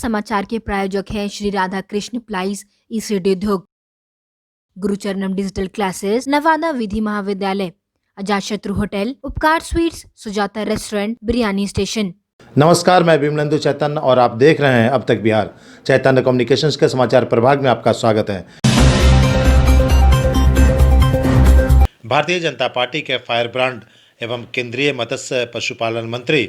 समाचार के प्रायोजक हैं श्री राधा कृष्ण प्लाइज ईसीडी उद्योग, गुरुचरणम डिजिटल क्लासेस, नवादा विधि महाविद्यालय, अजातशत्रु होटल, उपकार sweets, Sujata restaurant, biryani station. नमस्कार, मैं विमलेंदु चैतन्य और आप देख रहे हैं अब तक बिहार। चैतन्य कम्युनिकेशंस के समाचार प्रभाग में आपका स्वागत है। भारतीय जनता पार्टी के फायर ब्रांड एवं केंद्रीय मत्स्य पशुपालन मंत्री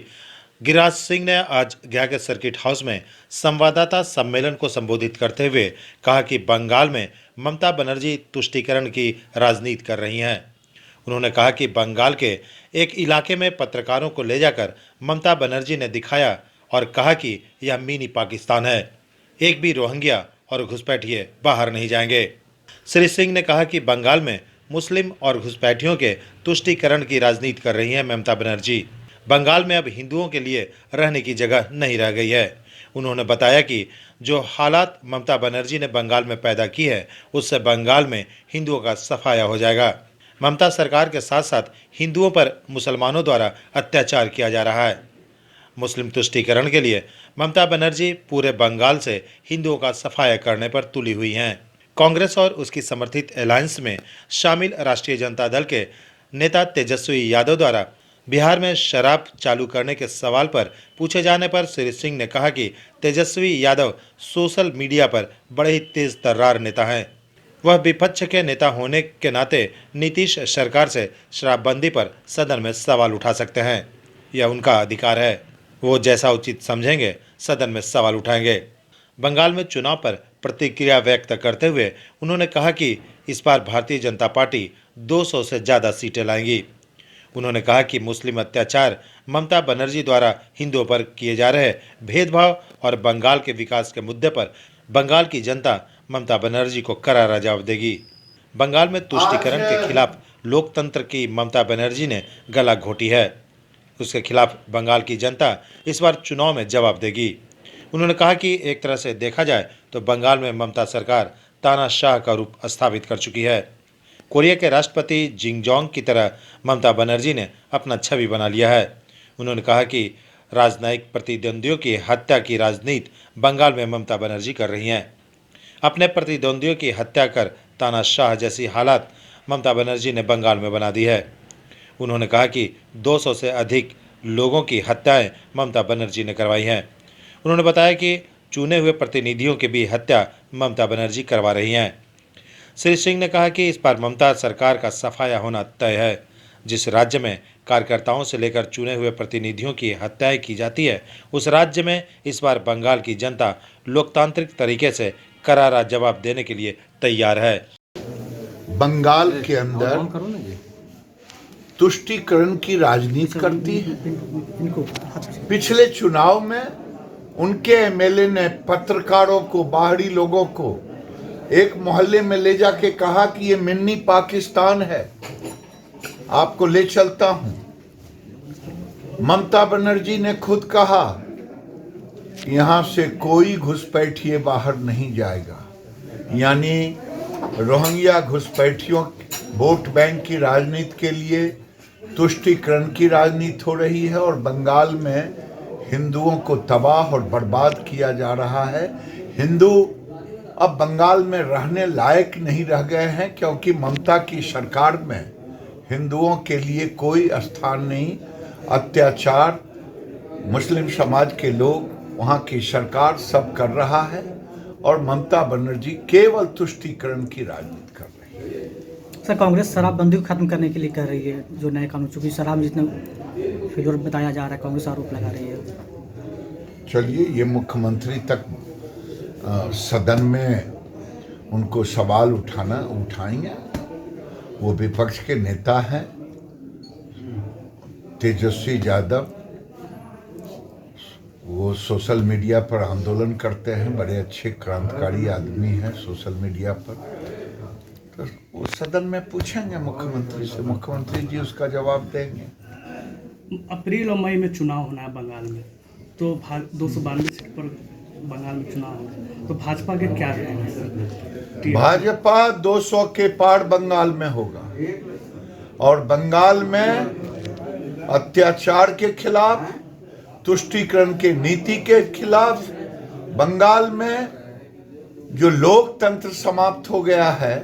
गिरिराज सिंह ने आज गया के सर्किट हाउस में संवाददाता सम्मेलन को संबोधित करते हुए कहा कि बंगाल में ममता बनर्जी तुष्टीकरण की राजनीति कर रही हैं। उन्होंने कहा कि बंगाल के एक इलाके में पत्रकारों को ले जाकर ममता बनर्जी ने दिखाया और कहा कि यह मिनी पाकिस्तान है, एक भी रोहिंग्या और घुसपैठिए बाहर नहीं जाएंगे। श्री सिंह ने कहा कि बंगाल में मुस्लिम और घुसपैठियों के तुष्टीकरण की राजनीति कर रही हैं ममता बनर्जी। बंगाल में अब हिंदुओं के लिए रहने की जगह नहीं रह गई है। उन्होंने बताया कि जो हालात ममता बनर्जी ने बंगाल में पैदा की है, उससे बंगाल में हिंदुओं का सफाया हो जाएगा। ममता सरकार के साथ साथ हिंदुओं पर मुसलमानों द्वारा अत्याचार किया जा रहा है। मुस्लिम तुष्टीकरण के लिए ममता बनर्जी पूरे बंगाल से हिंदुओं का सफाया करने पर तुली हुई हैं। कांग्रेस और उसकी समर्थित अलायंस में शामिल राष्ट्रीय जनता दल के नेता तेजस्वी यादव द्वारा बिहार में शराब चालू करने के सवाल पर पूछे जाने पर श्री सिंह ने कहा कि तेजस्वी यादव सोशल मीडिया पर बड़े ही तेज तर्रार नेता हैं। वह विपक्ष के नेता होने के नाते नीतीश सरकार से शराबबंदी पर सदन में सवाल उठा सकते हैं। यह उनका अधिकार है, वो जैसा उचित समझेंगे सदन में सवाल उठाएंगे। बंगाल में चुनाव पर प्रतिक्रिया व्यक्त करते हुए उन्होंने कहा कि इस बार भारतीय जनता पार्टी 200 से ज़्यादा सीटें लाएंगी। उन्होंने कहा कि मुस्लिम अत्याचार, ममता बनर्जी द्वारा हिंदुओं पर किए जा रहे भेदभाव और बंगाल के विकास के मुद्दे पर बंगाल की जनता ममता बनर्जी को करारा जवाब देगी। बंगाल में तुष्टीकरण के खिलाफ लोकतंत्र की ममता बनर्जी ने गला घोटी है। उसके खिलाफ बंगाल की जनता इस बार चुनाव में जवाब देगी। उन्होंने कहा कि एक तरह से देखा जाए तो बंगाल में ममता सरकार तानाशाह का रूप स्थापित कर चुकी है। कोरिया के राष्ट्रपति जिंगजोंग की तरह ममता बनर्जी ने अपना छवि बना लिया है। उन्होंने कहा कि राजनयिक प्रतिद्वंदियों की हत्या की राजनीति बंगाल में ममता बनर्जी कर रही हैं। अपने प्रतिद्वंदियों की हत्या कर तानाशाह जैसी हालात ममता बनर्जी ने बंगाल में बना दी है। उन्होंने कहा कि 200 से अधिक लोगों की हत्याएं ममता बनर्जी ने करवाई हैं। उन्होंने बताया कि चुने हुए प्रतिनिधियों की भी हत्या ममता बनर्जी करवा रही हैं। श्री सिंह ने कहा कि इस बार ममता सरकार का सफाया होना तय है। जिस राज्य में कार्यकर्ताओं से लेकर चुने हुए प्रतिनिधियों की हत्याएं की जाती है, उस राज्य में इस बार बंगाल की जनता लोकतांत्रिक तरीके से करारा जवाब देने के लिए तैयार है। बंगाल के अंदर तुष्टीकरण की राजनीति करती है। पिछले चुनाव में उनके एमएलए ने पत्रकारों को, बाहरी लोगों को एक मोहल्ले में ले जाके कहा कि ये मिनी पाकिस्तान है, आपको ले चलता हूं। ममता बनर्जी ने खुद कहा यहां से कोई घुसपैठिए बाहर नहीं जाएगा, यानी रोहिंग्या घुसपैठियों वोट बैंक की राजनीति के लिए तुष्टीकरण की राजनीति हो रही है और बंगाल में हिंदुओं को तबाह और बर्बाद किया जा रहा है। हिंदू अब बंगाल में रहने लायक नहीं रह गए हैं क्योंकि ममता की सरकार में हिंदुओं के लिए कोई स्थान नहीं। अत्याचार मुस्लिम समाज के लोग, वहाँ की सरकार सब कर रहा है और ममता बनर्जी केवल तुष्टीकरण की राजनीति कर रही है। सर, कांग्रेस शराबबंदी को खत्म करने के लिए कर रही है जो नए कानून, चूंकि शराब में जितना फिगर बताया जा रहा है, कांग्रेस आरोप लगा रही है। चलिए, ये मुख्यमंत्री तक सदन में उनको सवाल उठाएंगे। वो विपक्ष के नेता हैं। तेजस्वी यादव वो सोशल मीडिया पर आंदोलन करते हैं, बड़े अच्छे क्रांतिकारी आदमी हैं सोशल मीडिया पर। तो वो सदन में पूछेंगे मुख्यमंत्री से, मुख्यमंत्री जी उसका जवाब देंगे। अप्रैल और मई में चुनाव होना है बंगाल में, तो 292 सीट पर बंगाल में चुनाव होगा, तो भाजपा के क्या रहेंगे? भाजपा 200 के पार बंगाल में होगा और बंगाल में अत्याचार के खिलाफ, तुष्टीकरण के नीति के खिलाफ बंगाल में जो लोकतंत्र समाप्त हो गया है,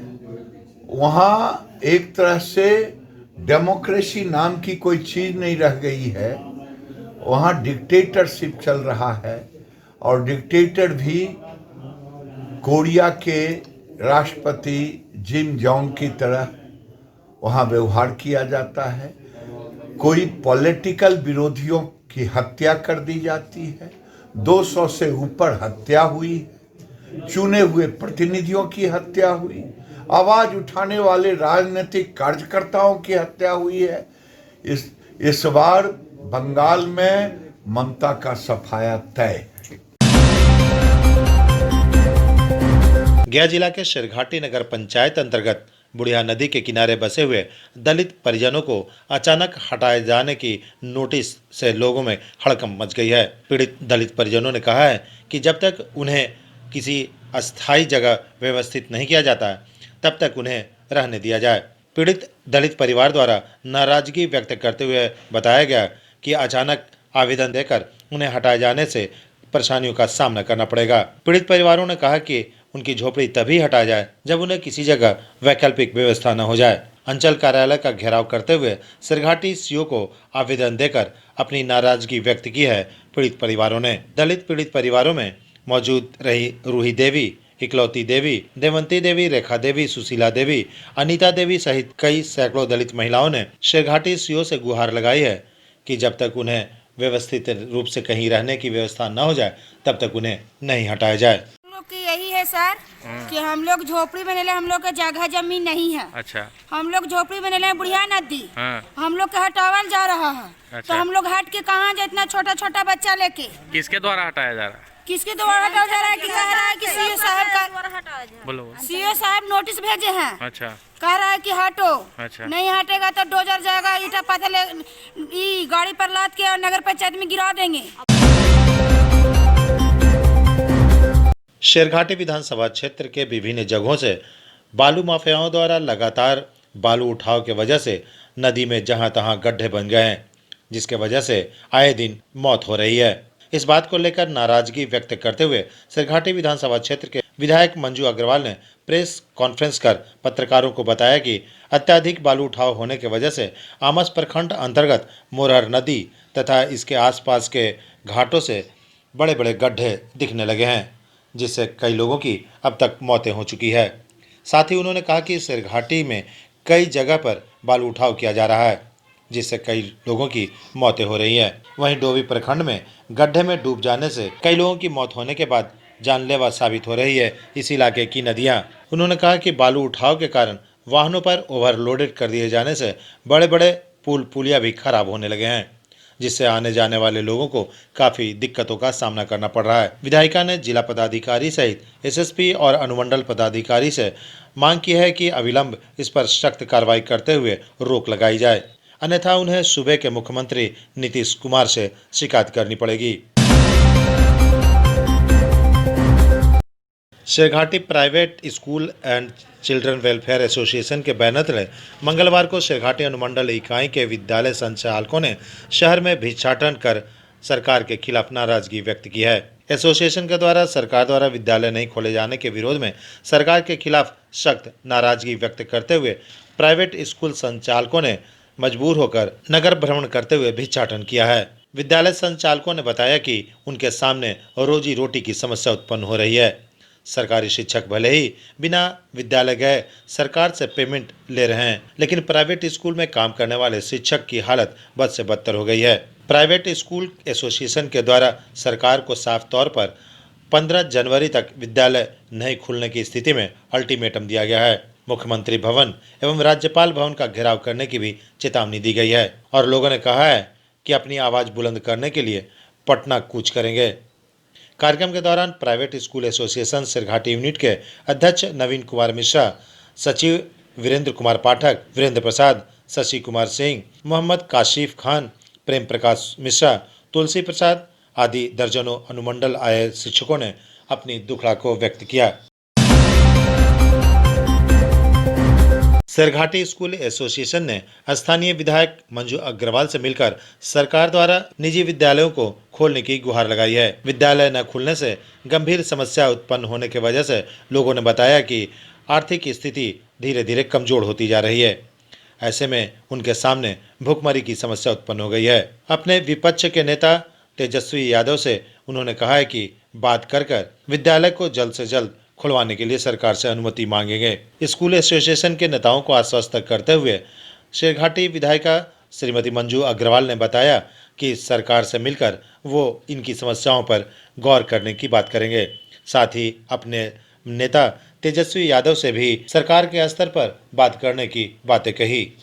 वहाँ एक तरह से डेमोक्रेसी नाम की कोई चीज नहीं रह गई है। वहाँ डिक्टेटरशिप चल रहा है और डिक्टेटर भी कोरिया के राष्ट्रपति जिम जोंग की तरह वहाँ व्यवहार किया जाता है। कोई पॉलिटिकल विरोधियों की हत्या कर दी जाती है। 200 से ऊपर हत्या हुई है। चुने हुए प्रतिनिधियों की हत्या हुई, आवाज उठाने वाले राजनीतिक कार्यकर्ताओं की हत्या हुई है। इस बार बंगाल में ममता का सफाया तय। गया जिला के शेरघाटी नगर पंचायत अंतर्गत बुढ़िया नदी के किनारे बसे हुए दलित परिजनों को अचानक हटाए जाने की नोटिस से लोगों में हड़कंप मच गई है। पीड़ित दलित परिजनों ने कहा है कि जब तक उन्हें किसी अस्थायी जगह व्यवस्थित नहीं किया जाता है, तब तक उन्हें रहने दिया जाए। पीड़ित दलित परिवार द्वारा नाराजगी व्यक्त करते हुए बताया गया कि अचानक आवेदन देकर उन्हें हटाए जाने से परेशानियों का सामना करना पड़ेगा। पीड़ित परिवारों ने कहा कि उनकी झोपड़ी तभी हटाया जाए जब उन्हें किसी जगह वैकल्पिक व्यवस्था न हो जाए। अंचल कार्यालय का घेराव करते हुए सिरघाटी सीओ को आवेदन देकर अपनी नाराजगी व्यक्त की है। पीड़ित परिवारों ने दलित पीड़ित परिवारों में मौजूद रही रूही देवी, इकलौती देवी, देवंती देवी, रेखा देवी, सुशीला देवी, अनीता देवी सहित कई सैकड़ों दलित महिलाओं ने सिरघाटी सीओ से गुहार लगाई है कि जब तक उन्हें व्यवस्थित रूप से कहीं रहने की व्यवस्था न हो जाए, तब तक उन्हें नहीं हटाया जाए। कि यही है सर कि हम लोग झोपड़ी बने ले, हम लोग के जगह जमीन नहीं है। अच्छा। हम लोग झोपड़ी बने ले बुढ़िया नदी। हाँ। हम लोग के हटावल जा रहा है। अच्छा। तो हम लोग हट के कहाँ जाए इतना छोटा छोटा बच्चा लेके? किसके द्वारा हटाया जा रहा है? किसके द्वारा हटाया जा रहा है कि कह रहा है कि सीओ साहब का बोलो। सीओ साहब नोटिस भेजे हैं। अच्छा। कह रहा है कि हटो। अच्छा। नहीं हटेगा तो डोजर जाएगा, ईटा पत्थर गाड़ी पर लाद के और नगर पंचायत में गिरा देंगे। शेरघाटी विधानसभा क्षेत्र के विभिन्न जगहों से बालू माफियाओं द्वारा लगातार बालू उठाव के वजह से नदी में जहां तहां गड्ढे बन गए हैं, जिसके वजह से आए दिन मौत हो रही है। इस बात को लेकर नाराजगी व्यक्त करते हुए शेरघाटी विधानसभा क्षेत्र के विधायक मंजू अग्रवाल ने प्रेस कॉन्फ्रेंस कर पत्रकारों को बताया कि अत्याधिक बालू उठाव होने की वजह से आमस प्रखंड अंतर्गत मोरहर नदी तथा इसके आसपास के घाटों से बड़े बड़े गड्ढे दिखने लगे हैं, जिससे कई लोगों की अब तक मौतें हो चुकी है। साथ ही उन्होंने कहा कि शेरघाटी में कई जगह पर बालू उठाव किया जा रहा है, जिससे कई लोगों की मौतें हो रही हैं। वहीं डोभी प्रखंड में गड्ढे में डूब जाने से कई लोगों की मौत होने के बाद जानलेवा साबित हो रही है इस इलाके की नदियां। उन्होंने कहा कि बालू उठाव के कारण वाहनों पर ओवरलोडेड कर दिए जाने से बड़े बड़े पुल पुलिया भी खराब होने लगे हैं, जिससे आने जाने वाले लोगों को काफी दिक्कतों का सामना करना पड़ रहा है। विधायिका ने जिला पदाधिकारी सहित एसएसपी और अनुमंडल पदाधिकारी से मांग की है कि अविलंब इस पर सख्त कार्रवाई करते हुए रोक लगाई जाए, अन्यथा उन्हें सूबे के मुख्यमंत्री नीतीश कुमार से शिकायत करनी पड़ेगी। Sherghati private school and children welfare association के बैनर तले मंगलवार को शेरघाटी अनुमंडल इकाई के विद्यालय संचालकों ने शहर में भिक्षाटन कर सरकार के खिलाफ नाराजगी व्यक्त की है। एसोसिएशन के द्वारा सरकार द्वारा विद्यालय नहीं खोले जाने के विरोध में सरकार के खिलाफ सख्त नाराजगी व्यक्त करते हुए प्राइवेट स्कूल संचालकों ने मजबूर होकर नगर भ्रमण करते हुए भिक्षाटन किया है। विद्यालय संचालकों ने बताया कि उनके सामने रोजी रोटी की समस्या उत्पन्न हो रही है। सरकारी शिक्षक भले ही बिना विद्यालय गए सरकार से पेमेंट ले रहे हैं, लेकिन प्राइवेट स्कूल में काम करने वाले शिक्षक की हालत बद से बदतर हो गई है। प्राइवेट स्कूल एसोसिएशन के द्वारा सरकार को साफ तौर पर 15 जनवरी तक विद्यालय नहीं खुलने की स्थिति में अल्टीमेटम दिया गया है। मुख्यमंत्री भवन एवं राज्यपाल भवन का घेराव करने की भी चेतावनी दी गई है और लोगों ने कहा है कि अपनी आवाज़ बुलंद करने के लिए पटना कूच करेंगे। कार्यक्रम के दौरान private school association Sherghati unit के अध्यक्ष नवीन कुमार मिश्रा, सचिव वीरेंद्र कुमार पाठक, वीरेंद्र प्रसाद, शशि कुमार सिंह, मोहम्मद काशिफ खान, प्रेम प्रकाश मिश्रा, तुलसी प्रसाद आदि दर्जनों अनुमंडल आए शिक्षकों ने अपनी दुखड़ा को व्यक्त किया। सिरघाटी स्कूल एसोसिएशन ने स्थानीय विधायक मंजू अग्रवाल से मिलकर सरकार द्वारा निजी विद्यालयों को खोलने की गुहार लगाई है। विद्यालय न खुलने से गंभीर समस्या उत्पन्न होने की वजह से लोगों ने बताया कि आर्थिक स्थिति धीरे धीरे कमजोर होती जा रही है। ऐसे में उनके सामने भूखमरी की समस्या उत्पन्न हो गई है। अपने विपक्ष के नेता तेजस्वी यादव से उन्होंने कहा है कि बात कर विद्यालय को जल्द से जल्द खुलवाने के लिए सरकार से अनुमति मांगेंगे। स्कूल एसोसिएशन के नेताओं को आश्वस्त करते हुए शेरघाटी विधायिका श्रीमती मंजू अग्रवाल ने बताया कि सरकार से मिलकर वो इनकी समस्याओं पर गौर करने की बात करेंगे। साथ ही अपने नेता तेजस्वी यादव से भी सरकार के स्तर पर बात करने की बातें कही।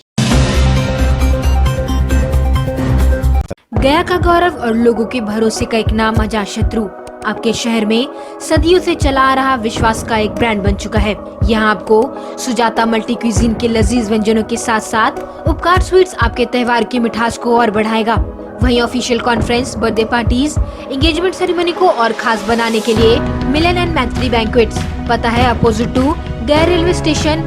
गया का गौरव और लोगों के भरोसे का एक नाम अजातशत्रु आपके शहर में सदियों से चला आ रहा विश्वास का एक ब्रांड बन चुका है। यहाँ आपको सुजाता मल्टी क्यूजीन के लजीज व्यंजनों के साथ साथ उपकार स्वीट्स आपके त्योहार की मिठास को और बढ़ाएगा। वहीं official conference, birthday parties, engagement ceremony को और खास बनाने के लिए मिलन एंड मैत्री बैंक्वेट्स, पता है अपोजिट टू गया रेलवे स्टेशन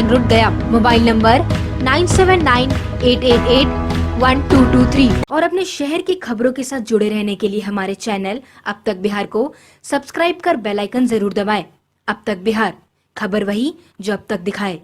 रोड गया। Mobile number 9798881223। और अपने शहर की खबरों के साथ जुड़े रहने के लिए हमारे चैनल अब तक बिहार को सब्सक्राइब कर बेल आइकन जरूर दबाएं। अब तक बिहार, खबर वही जो अब तक दिखाए।